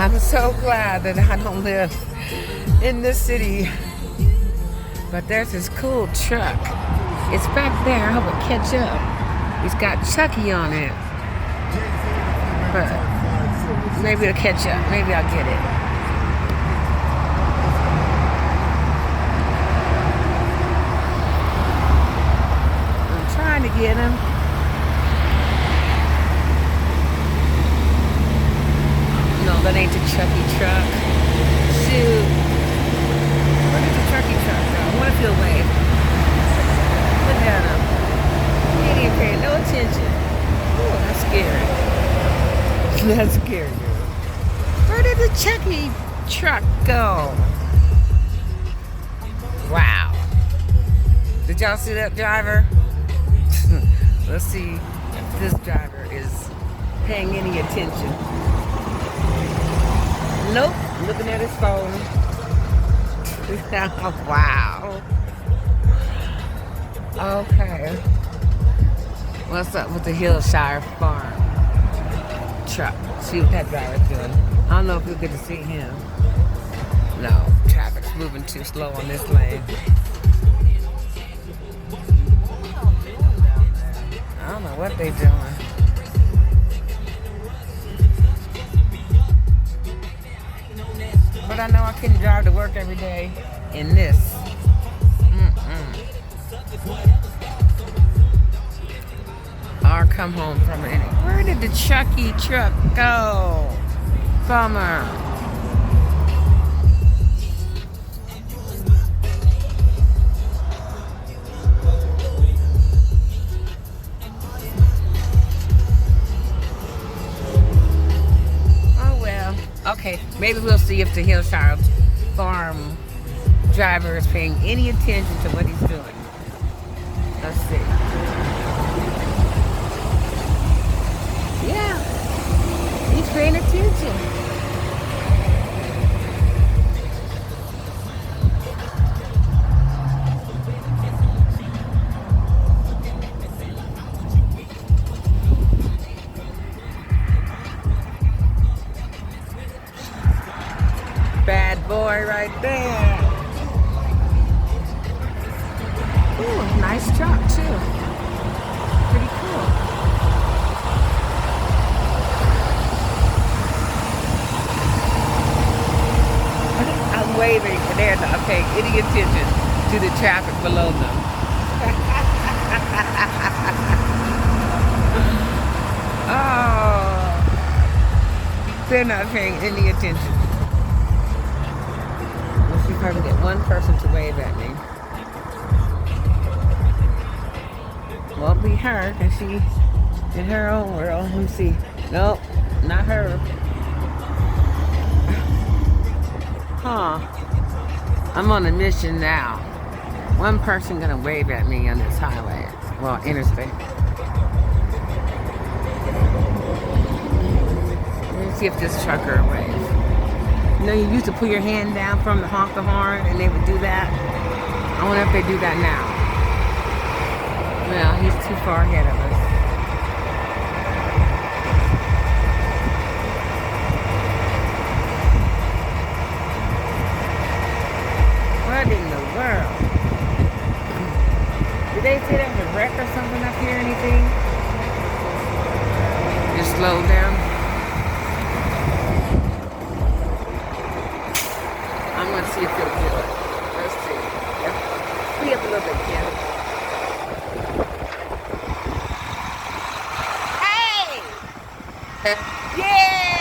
I'm so glad that I don't live in this city. But there's this cool truck. It's back there. I hope it catch up. It's got Chucky on it. But maybe it'll catch up. Maybe I'll get it. I'm trying to get him. No, that ain't the Chucky truck. Shoot. Where did the Chucky truck go? What if he'll wave? Look at him. He ain't even paying no attention. Oh, that's scary. That's scary. Where did the Chucky truck go? Wow. Did y'all see that driver? Let's see if this driver is paying any attention. Nope, looking at his phone. Wow. Okay. What's up with the Hillshire Farm truck? See what that driver's doing. I don't know if we'll get to see him. No, traffic's moving too slow on this lane. I don't know what they're doing. But I know I couldn't drive to work every day in this. Or come home from it. Where did the Chucky truck go? Bummer. Oh well. Okay, maybe we'll see if the Hillshire Farm driver is paying any attention to what he's doing. Let's see. Yeah, he's paying attention. Bad boy right there. Ooh, nice truck too. Pretty cool. I'm waving for there to pay any attention to the traffic below them. Oh, they're not paying any attention. Let's see if I can get one person to wave at me. Won't be her, because she in her own world. Let me see. Nope, not her. Huh. I'm on a mission now. One person gonna wave at me on this highway. Well, interstate. Let me see if this trucker waves. You know, you used to put your hand down from the honk the horn and they would do that. I wonder if they do that now. Well, he's too far ahead of us. What in the world? Did they say there was a wreck or something up here or anything? Just slow down. I'm going to see if he'll do it. Let's see. Speed up a little bit, Kim. Hey! Yeah!